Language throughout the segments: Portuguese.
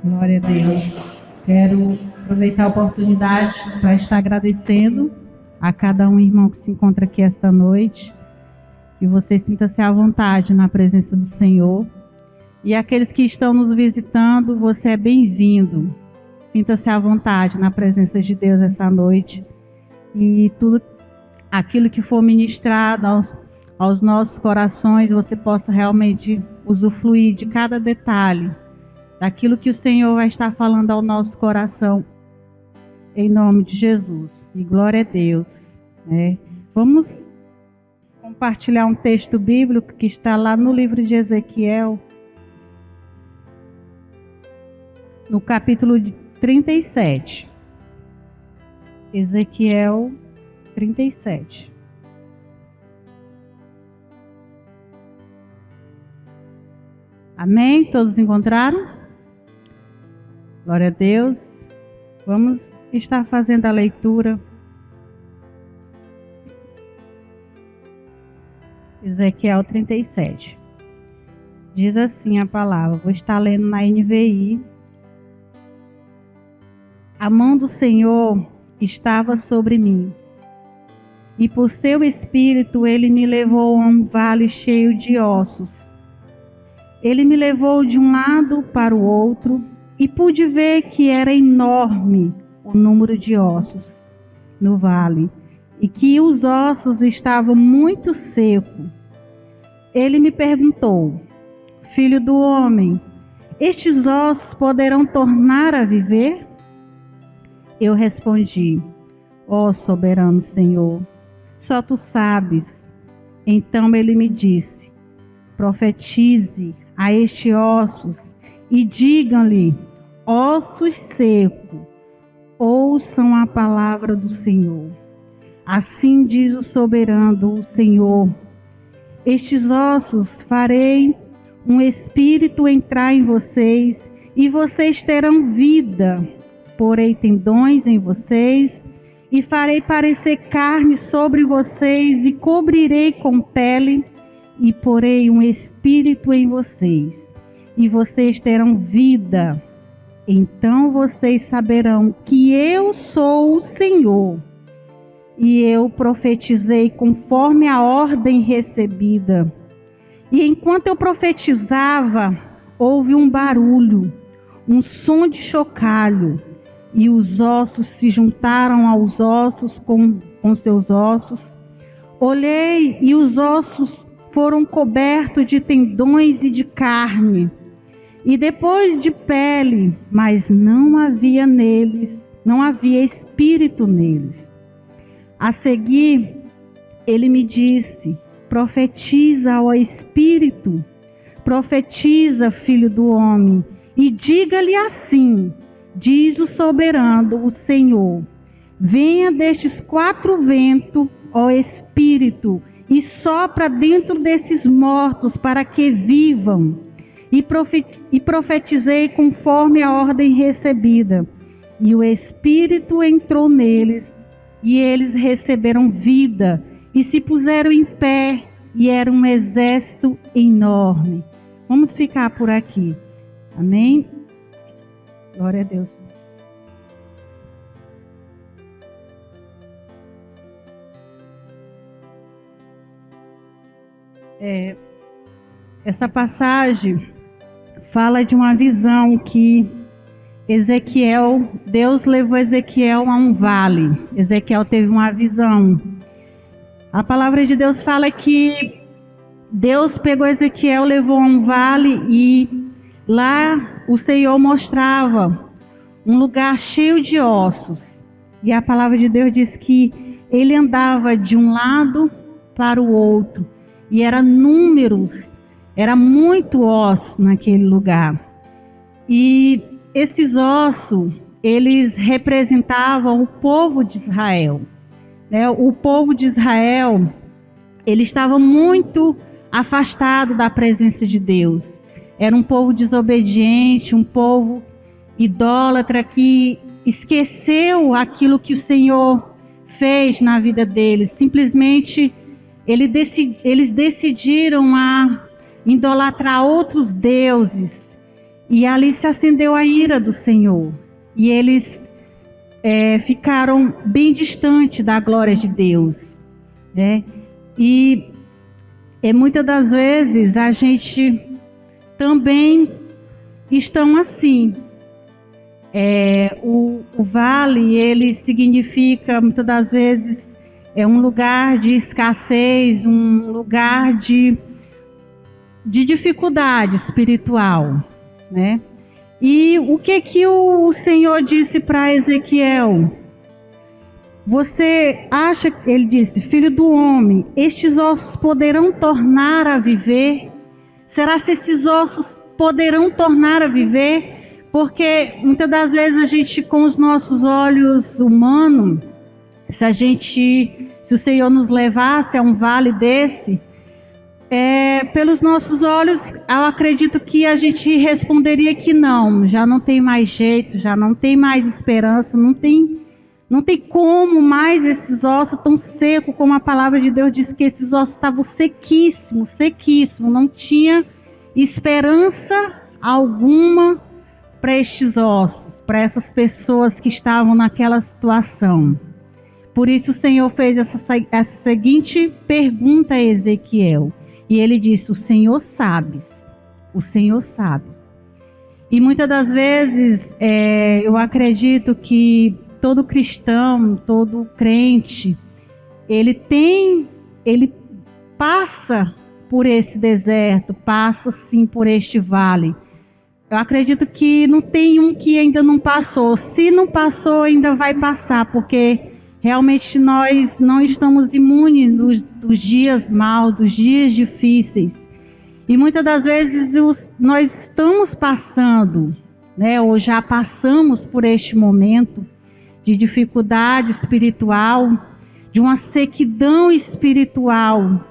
Glória a Deus. Quero aproveitar a oportunidade para estar agradecendo a cada um irmão que se encontra aqui esta noite. Que você sinta-se à vontade na presença do Senhor. E aqueles que estão nos visitando, você é bem-vindo. Sinta-se à vontade na presença de Deus esta noite. E tudo aquilo que for ministrado aos nossos corações, você possa realmente usufruir de cada detalhe daquilo que o Senhor vai estar falando ao nosso coração, em nome de Jesus. E glória a Deus. Vamos compartilhar um texto bíblico que está lá no livro de Ezequiel, no capítulo 37. Ezequiel 37. Amém? Todos encontraram? Glória a Deus. Vamos estar fazendo a leitura. Ezequiel 37. Diz assim a palavra. Vou estar lendo na NVI. A mão do Senhor estava sobre mim, e por seu espírito ele me levou a um vale cheio de ossos. Ele me levou de um lado para o outro, e pude ver que era enorme o número de ossos no vale, e que os ossos estavam muito secos. Ele me perguntou: Filho do homem, estes ossos poderão tornar a viver? Eu respondi: Ó soberano Senhor, só tu sabes. Então ele me disse: Profetize a estes ossos e digam-lhe: ossos secos, ouçam a palavra do Senhor. Assim diz o soberano, o Senhor: estes ossos farei um espírito entrar em vocês, e vocês terão vida. Porei tendões em vocês, e farei parecer carne sobre vocês, e cobrirei com pele, e porei um espírito em vocês, e vocês terão vida. Então vocês saberão que eu sou o Senhor. E eu profetizei conforme a ordem recebida. E enquanto eu profetizava, houve um barulho, um som de chocalho, e os ossos se juntaram aos ossos com seus ossos. Olhei, e os ossos foram cobertos de tendões e de carne, e depois de pele, mas não havia espírito neles. A seguir, ele me disse: profetiza ao espírito, profetiza, filho do homem, e diga-lhe assim: diz o soberano, o Senhor: venha destes 4 ventos, ó espírito, e sopra dentro desses mortos para que vivam. E profetizei conforme a ordem recebida. E o espírito entrou neles, e eles receberam vida, e se puseram em pé, e era um exército enorme. Vamos ficar por aqui. Amém? Glória a Deus. Essa passagem fala de uma visão que Deus levou Ezequiel a um vale. Ezequiel teve uma visão. A palavra de Deus fala que Deus pegou Ezequiel, levou a um vale, e lá o Senhor mostrava um lugar cheio de ossos. E a palavra de Deus diz que ele andava de um lado para o outro. E era muito osso naquele lugar. E esses ossos, eles representavam o povo de Israel. O povo de Israel, ele estava muito afastado da presença de Deus. Era um povo desobediente, um povo idólatra que esqueceu aquilo que o Senhor fez na vida deles. Simplesmente eles decidiram a idolatrar outros deuses. E ali se acendeu a ira do Senhor. E eles ficaram bem distantes da glória de Deus, né? E muitas das vezes a gente também estão assim. O vale, ele significa, muitas das vezes, um lugar de escassez, um lugar de dificuldade espiritual, né? E o que o Senhor disse para Ezequiel? Você acha, ele disse, filho do homem, estes ossos poderão tornar a viver? Será que esses ossos poderão tornar a viver? Porque muitas das vezes a gente, com os nossos olhos humanos, se o Senhor nos levasse a um vale desse, pelos nossos olhos, eu acredito que a gente responderia que não, já não tem mais jeito, já não tem mais esperança, não tem como mais esses ossos tão secos, como a palavra de Deus diz que esses ossos estavam sequíssimos, não tinha esperança alguma para estes ossos, para essas pessoas que estavam naquela situação. Por isso o Senhor fez essa seguinte pergunta a Ezequiel. E ele disse, o Senhor sabe. E muitas das vezes eu acredito que todo cristão, todo crente, ele passa por esse deserto, passa sim por este vale. Eu acredito que não tem um que ainda não passou. Se não passou, ainda vai passar, porque realmente nós não estamos imunes dos dias maus, dos dias difíceis. E muitas das vezes nós estamos passando, né, ou já passamos por este momento de dificuldade espiritual, de uma sequidão espiritual,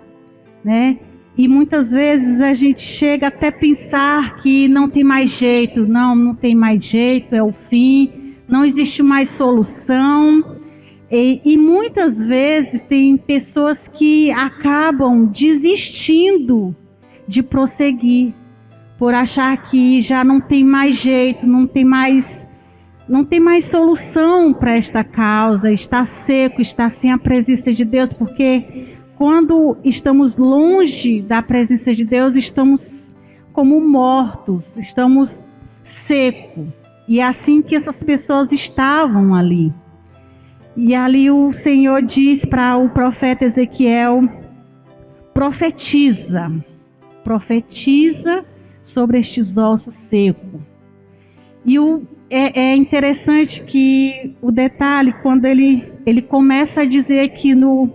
né? E muitas vezes a gente chega até a pensar que não tem mais jeito, não tem mais jeito, é o fim, não existe mais solução. E muitas vezes tem pessoas que acabam desistindo de prosseguir, por achar que já não tem mais jeito, não tem mais solução para esta causa, está seco, está sem a presença de Deus, porque quando estamos longe da presença de Deus, estamos como mortos, estamos secos. E é assim que essas pessoas estavam ali. E ali o Senhor diz para o profeta Ezequiel, profetiza sobre estes ossos secos. E é interessante que o detalhe, quando ele começa a dizer aqui no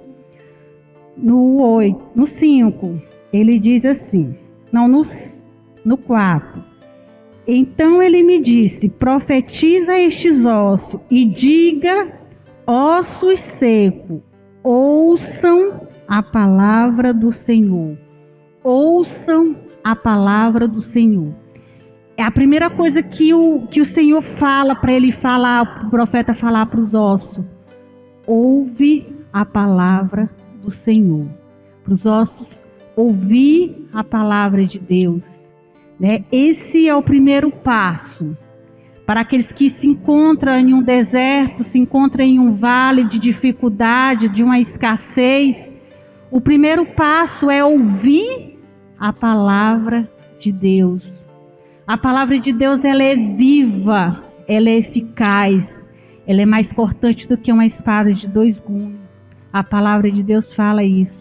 5, ele diz assim, no 4. Então ele me disse, profetiza estes ossos e diga, ossos secos, ouçam a palavra do Senhor. Ouçam a palavra do Senhor. É a primeira coisa que o Senhor fala para ele falar, o profeta falar para os ossos. Ouve a palavra do Senhor. Para os ossos ouvir a palavra de Deus, né? Esse é o primeiro passo. Para aqueles que se encontram em um deserto, se encontram em um vale de dificuldade, de uma escassez, o primeiro passo é ouvir a palavra de Deus. A palavra de Deus, ela é viva, ela é eficaz, ela é mais cortante do que uma espada de 2 gumes. A palavra de Deus fala isso.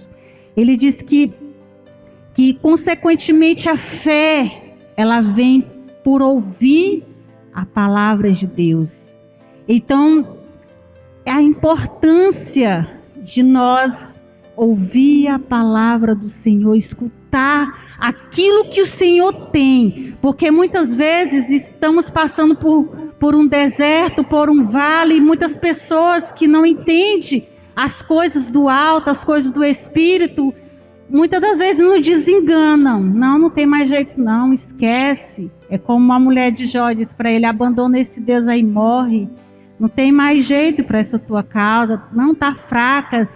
Ele diz que consequentemente a fé, ela vem por ouvir a palavra de Deus. Então, a importância de nós ouvir a palavra do Senhor, escutar aquilo que o Senhor tem, porque muitas vezes estamos passando por um deserto, por um vale, e muitas pessoas que não entendem as coisas do alto, as coisas do Espírito, muitas das vezes nos desenganam. Não tem mais jeito não, esquece. É como uma mulher de Jó disse para ele, abandona esse Deus aí, morre. Não tem mais jeito para essa tua causa, não está fraca.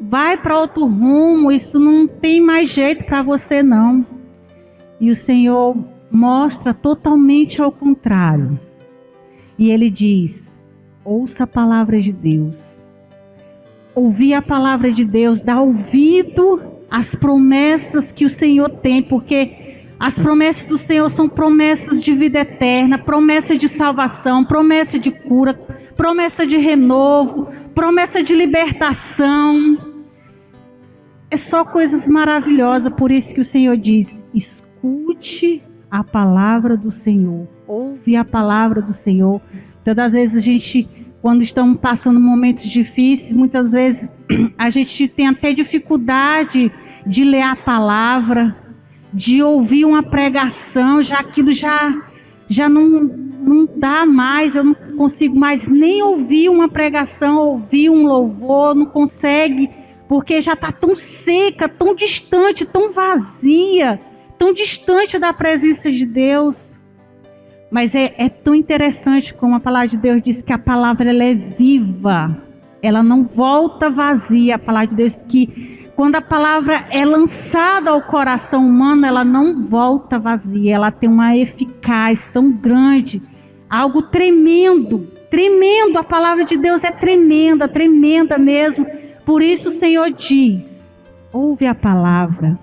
Vai para outro rumo, isso não tem mais jeito para você não. E o Senhor, mostra totalmente ao contrário. E ele diz: ouça a palavra de Deus. Ouvir a palavra de Deus, dá ouvido às promessas que o Senhor tem, porque as promessas do Senhor são promessas de vida eterna, promessa de salvação, promessa de cura, promessa de renovo, promessa de libertação. É só coisas maravilhosas, por isso que o Senhor diz: escute a palavra do Senhor, ouve a palavra do Senhor. Todas as vezes a gente, quando estamos passando momentos difíceis, muitas vezes a gente tem até dificuldade de ler a palavra, de ouvir uma pregação, já aquilo já não dá mais, eu não consigo mais nem ouvir uma pregação, ouvir um louvor, não consegue, porque já está tão seca, tão distante, tão vazia, tão distante da presença de Deus. Mas é tão interessante como a palavra de Deus diz que a palavra ela é viva, ela não volta vazia. A palavra de Deus que quando a palavra é lançada ao coração humano, ela não volta vazia, ela tem uma eficácia tão grande, algo tremendo, tremendo. A palavra de Deus é tremenda, tremenda mesmo. Por isso o Senhor diz: ouve a palavra,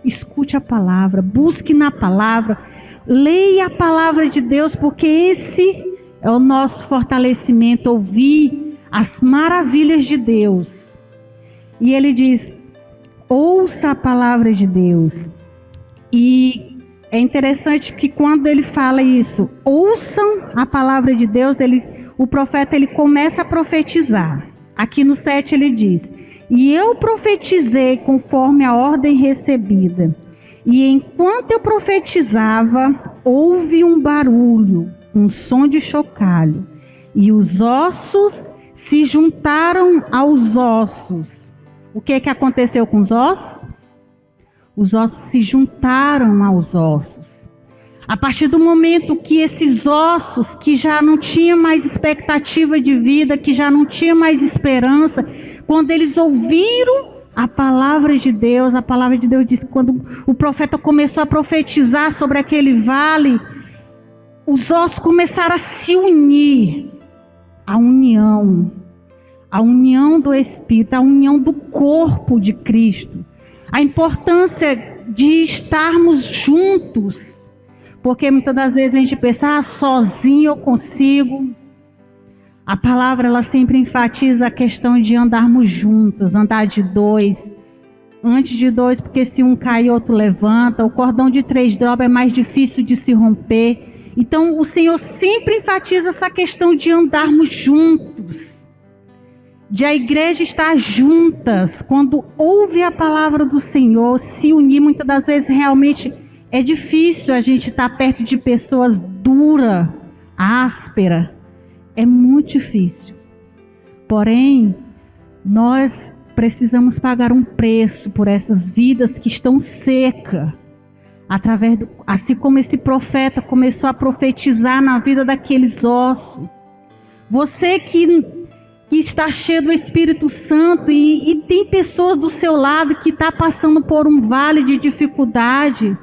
escute a palavra, busque na palavra, leia a palavra de Deus, porque esse é o nosso fortalecimento, ouvir as maravilhas de Deus. E ele diz: ouça a palavra de Deus. E é interessante que quando ele fala isso, ouçam a palavra de Deus, o profeta ele começa a profetizar. Aqui no 7 ele diz: e eu profetizei conforme a ordem recebida. E enquanto eu profetizava, houve um barulho, um som de chocalho. E os ossos se juntaram aos ossos. O que aconteceu com os ossos? Os ossos se juntaram aos ossos. A partir do momento que esses ossos, que já não tinham mais expectativa de vida, que já não tinham mais esperança, quando eles ouviram a palavra de Deus, a palavra de Deus diz que quando o profeta começou a profetizar sobre aquele vale, os ossos começaram a se unir. A união do Espírito, a união do corpo de Cristo. A importância de estarmos juntos, porque muitas das vezes a gente pensa: sozinho eu consigo. A palavra ela sempre enfatiza a questão de andarmos juntos, andar de dois. Antes de dois, porque se um cai, outro levanta. O cordão de 3 dobras é mais difícil de se romper. Então o Senhor sempre enfatiza essa questão de andarmos juntos, de a igreja estar juntas. Quando ouve a palavra do Senhor, se unir. Muitas das vezes realmente é difícil a gente estar perto de pessoas duras, ásperas. É muito difícil. Porém, nós precisamos pagar um preço por essas vidas que estão secas. Assim como esse profeta começou a profetizar na vida daqueles ossos. Você que está cheio do Espírito Santo e tem pessoas do seu lado que está passando por um vale de dificuldade,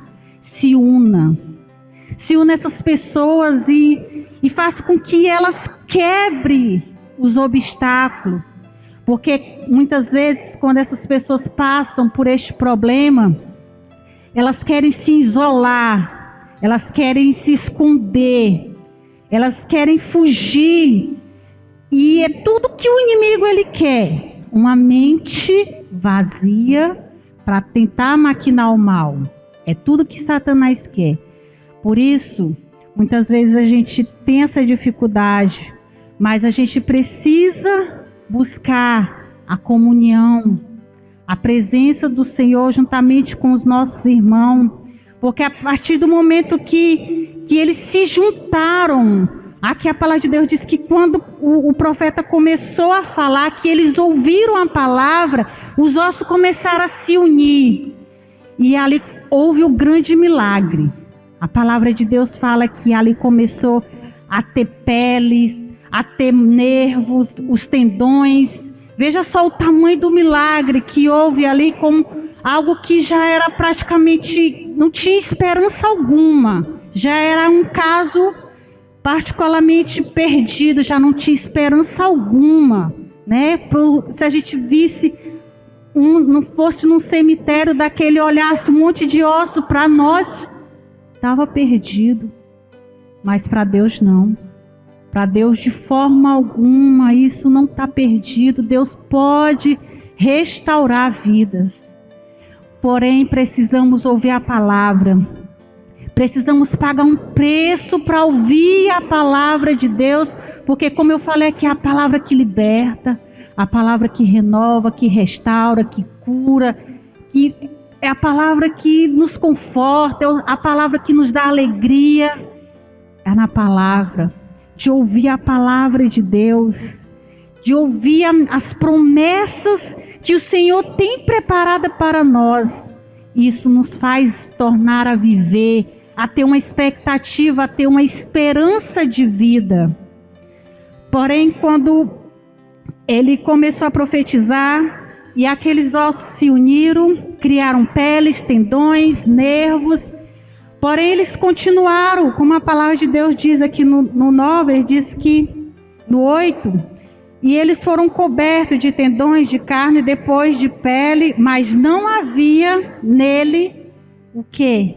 se una. Se une a essas pessoas e faça com que elas quebrem os obstáculos. Porque muitas vezes, quando essas pessoas passam por este problema, elas querem se isolar, elas querem se esconder, elas querem fugir. E é tudo que o inimigo ele quer. Uma mente vazia para tentar maquinar o mal. É tudo que Satanás quer. Por isso, muitas vezes a gente tem essa dificuldade, mas a gente precisa buscar a comunhão, a presença do Senhor juntamente com os nossos irmãos, porque a partir do momento que eles se juntaram, aqui a palavra de Deus diz que quando o profeta começou a falar, que eles ouviram a palavra, os ossos começaram a se unir, e ali houve o grande milagre. A palavra de Deus fala que ali começou a ter peles, a ter nervos, os tendões. Veja só o tamanho do milagre que houve ali, como algo que já era praticamente, não tinha esperança alguma. já era um caso particularmente perdido, já não tinha esperança alguma, né? Se a gente visse, não fosse num cemitério daquele, olhasse um monte de osso, para nós estava perdido, mas para Deus não. Para Deus, de forma alguma, isso não está perdido. Deus pode restaurar vidas. Porém, precisamos ouvir a palavra. Precisamos pagar um preço para ouvir a palavra de Deus. Porque, como eu falei aqui, é a palavra que liberta, a palavra que renova, que restaura, que cura, que é a palavra que nos conforta, é a palavra que nos dá alegria. É na palavra. De ouvir a palavra de Deus, de ouvir as promessas que o Senhor tem preparada para nós. Isso nos faz tornar a viver, a ter uma expectativa, a ter uma esperança de vida. Porém, quando ele começou a profetizar, e aqueles ossos se uniram, criaram peles, tendões, nervos. Porém, eles continuaram, como a palavra de Deus diz aqui no 9, ele diz que no 8, e eles foram cobertos de tendões, de carne, depois de pele, mas não havia nele o quê?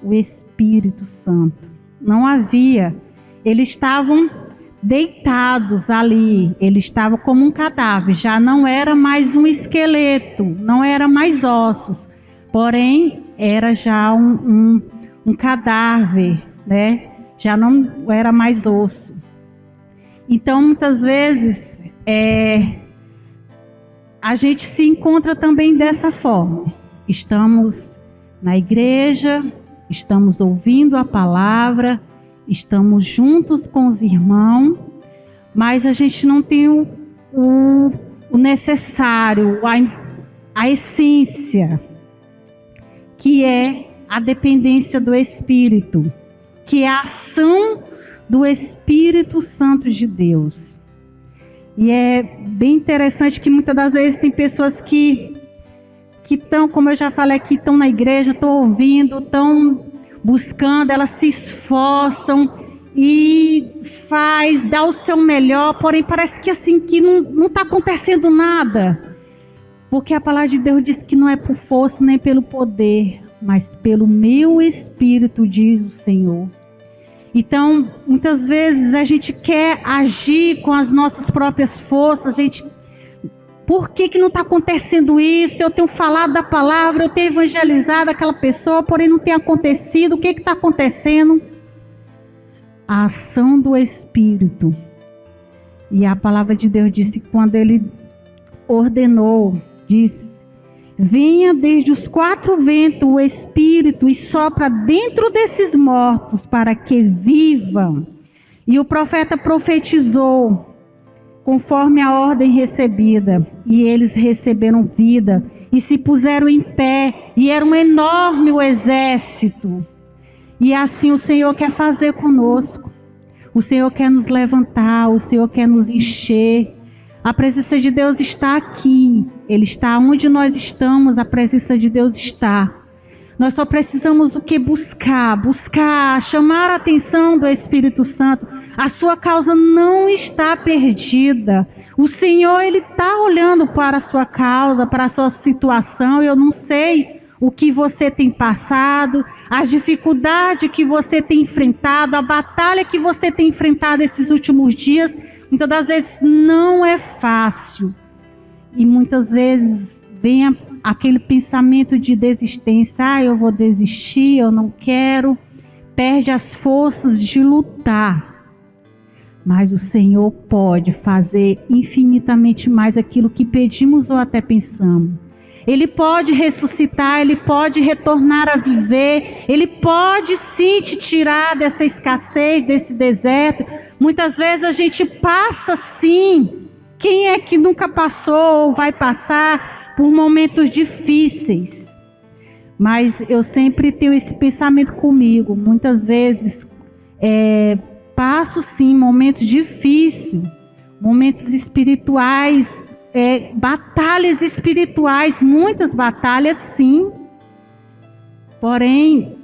O Espírito Santo. Não havia. Eles estavam deitados ali, eles estavam como um cadáver, já não era mais um esqueleto, não era mais ossos, porém era já um cadáver, né? Já não era mais osso. Então, muitas vezes, a gente se encontra também dessa forma. Estamos na igreja, estamos ouvindo a palavra, estamos juntos com os irmãos, mas a gente não tem o necessário, a essência, que é a dependência do Espírito, que é a ação do Espírito Santo de Deus. E é bem interessante que muitas das vezes tem pessoas que estão, como eu já falei aqui, estão na igreja, estão ouvindo, estão buscando, elas se esforçam e dá o seu melhor, porém parece que assim, que não está acontecendo nada. Porque a palavra de Deus diz que não é por força nem pelo poder, mas pelo meu Espírito, diz o Senhor. Então, muitas vezes a gente quer agir com as nossas próprias forças. Por que não está acontecendo isso? Eu tenho falado da palavra, eu tenho evangelizado aquela pessoa, porém não tem acontecido. O que está acontecendo? A ação do Espírito. E a palavra de Deus disse que quando ele ordenou, disse: venha desde os quatro ventos o Espírito e sopra dentro desses mortos para que vivam. E o profeta profetizou conforme a ordem recebida, e eles receberam vida e se puseram em pé, e era um enorme o exército. E assim o Senhor quer fazer conosco. O Senhor quer nos levantar, o Senhor quer nos encher. A presença de Deus está aqui. Ele está onde nós estamos, a presença de Deus está. Nós só precisamos o que? Buscar, chamar a atenção do Espírito Santo. A sua causa não está perdida. O Senhor, Ele está olhando para a sua causa, para a sua situação. Eu não sei o que você tem passado, as dificuldades que você tem enfrentado, a batalha que você tem enfrentado esses últimos dias. Muitas das vezes não é fácil. E muitas vezes vem aquele pensamento de desistência. Eu vou desistir, eu não quero. Perde as forças de lutar. Mas o Senhor pode fazer infinitamente mais aquilo que pedimos ou até pensamos. Ele pode ressuscitar, Ele pode retornar a viver, Ele pode sim te tirar dessa escassez, desse deserto. Muitas vezes a gente passa sim. Quem é que nunca passou ou vai passar por momentos difíceis? Mas eu sempre tenho esse pensamento comigo. Muitas vezes passo sim momentos difíceis, momentos espirituais, batalhas espirituais, muitas batalhas sim. Porém,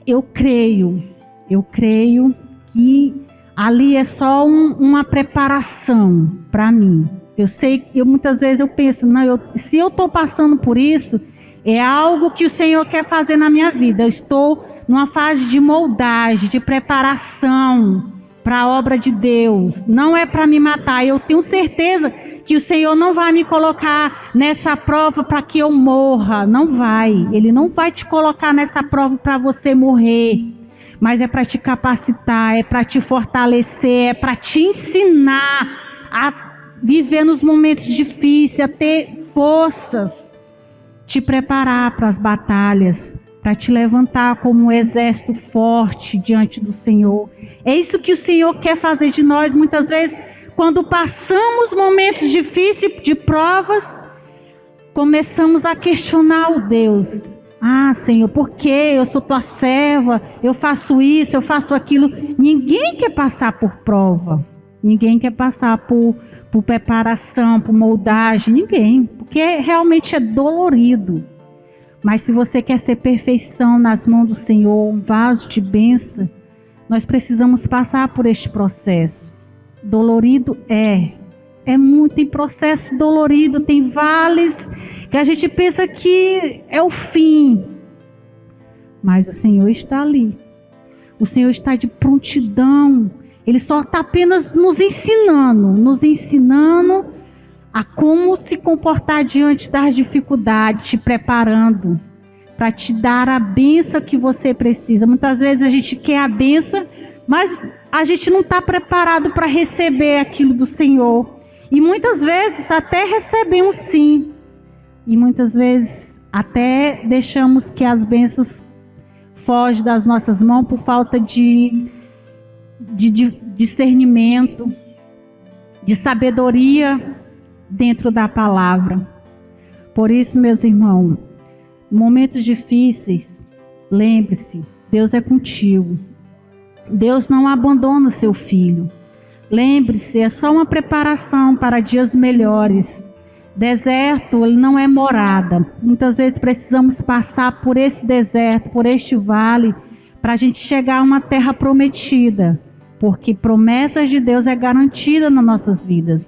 eu creio Eu creio que ali é só uma preparação para mim. Eu sei, muitas vezes eu penso, não, se eu estou passando por isso, é algo que o Senhor quer fazer na minha vida. Eu estou numa fase de moldagem, de preparação para a obra de Deus. Não é para me matar. Eu tenho certeza que o Senhor não vai me colocar nessa prova para que eu morra. Não vai. Ele não vai te colocar nessa prova para você morrer. Mas é para te capacitar, é para te fortalecer, é para te ensinar a viver nos momentos difíceis, a ter forças, te preparar para as batalhas, para te levantar como um exército forte diante do Senhor. É isso que o Senhor quer fazer de nós. Muitas vezes, quando passamos momentos difíceis, de provas, começamos a questionar o Deus. Ah, Senhor, por que eu sou tua serva? Eu faço isso, eu faço aquilo. Ninguém quer passar por prova. Ninguém quer passar por preparação, por moldagem. Ninguém. Porque realmente é dolorido. Mas se você quer ser perfeição nas mãos do Senhor, um vaso de bênção, nós precisamos passar por este processo. Dolorido é muito em processo dolorido, tem vales que a gente pensa que é o fim. Mas o Senhor está ali. O Senhor está de prontidão. Ele só está apenas nos ensinando a como se comportar diante das dificuldades, te preparando para te dar a bênção que você precisa. Muitas vezes a gente quer a bênção, mas a gente não está preparado para receber aquilo do Senhor. E muitas vezes até recebemos sim. E muitas vezes até deixamos que as bênçãos fogem das nossas mãos por falta de discernimento, de sabedoria dentro da palavra. Por isso, meus irmãos, momentos difíceis, lembre-se, Deus é contigo. Deus não abandona o seu filho. Lembre-se, é só uma preparação para dias melhores. Deserto, ele não é morada. Muitas vezes precisamos passar por esse deserto, por este vale, para a gente chegar a uma terra prometida. Porque promessas de Deus é garantida nas nossas vidas.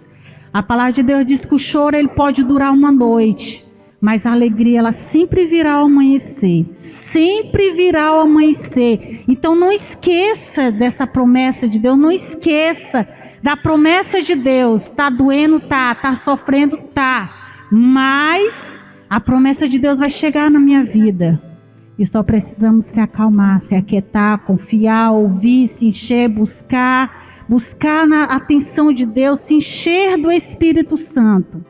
A palavra de Deus diz que o choro ele pode durar uma noite, mas a alegria ela sempre virá ao amanhecer. Sempre virá ao amanhecer. Então não esqueça dessa promessa de Deus, não esqueça da promessa de Deus. Está doendo, tá sofrendo, tá. Mas a promessa de Deus vai chegar na minha vida. E só precisamos se acalmar, se aquietar, confiar, ouvir, se encher, buscar na atenção de Deus, se encher do Espírito Santo.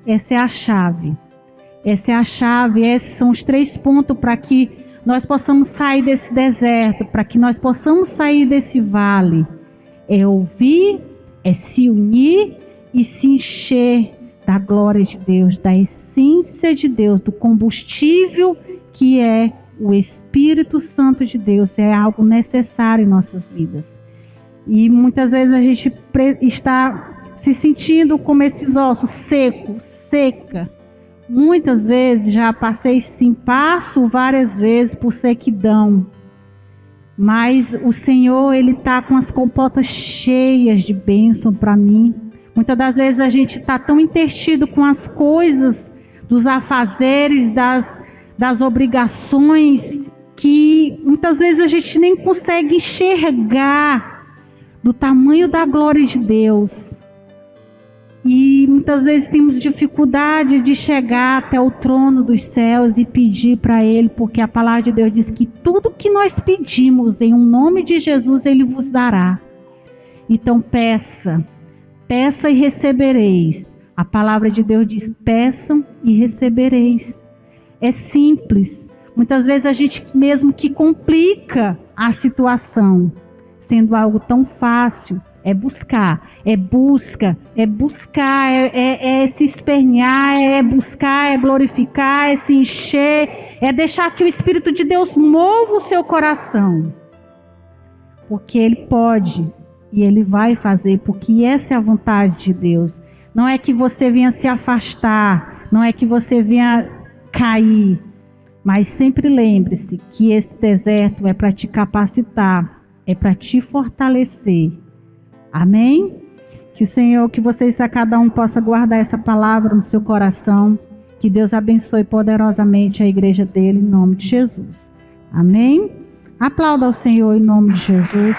Essa é a chave. Essa é a chave, esses são os 3 pontos para que nós possamos sair desse deserto, para que nós possamos sair desse vale. É ouvir, é se unir e se encher da glória de Deus, da essência de Deus, do combustível que é o Espírito Santo de Deus. É algo necessário em nossas vidas. E muitas vezes a gente está se sentindo como esses ossos secos, seca. Muitas vezes já passei sim, passo várias vezes por sequidão. Mas o Senhor, Ele está com as comportas cheias de bênção para mim. Muitas das vezes a gente está tão intertido com as coisas, dos afazeres, das obrigações, que muitas vezes a gente nem consegue enxergar do tamanho da glória de Deus. E muitas vezes temos dificuldade de chegar até o trono dos céus e pedir para Ele, porque a palavra de Deus diz que tudo que nós pedimos em um nome de Jesus, Ele vos dará. Então peça e recebereis. A palavra de Deus diz, peçam e recebereis. É simples. Muitas vezes a gente mesmo que complica a situação, sendo algo tão fácil. É buscar, é se espernear, é buscar, é glorificar, é se encher, é deixar que o Espírito de Deus mova o seu coração. Porque Ele pode e Ele vai fazer, porque essa é a vontade de Deus. Não é que você venha se afastar, não é que você venha cair, mas sempre lembre-se que esse deserto é para te capacitar, é para te fortalecer. Amém? Que o Senhor, que vocês a cada um possa guardar essa palavra no seu coração. Que Deus abençoe poderosamente a igreja dele, em nome de Jesus. Amém? Aplauda ao Senhor em nome de Jesus.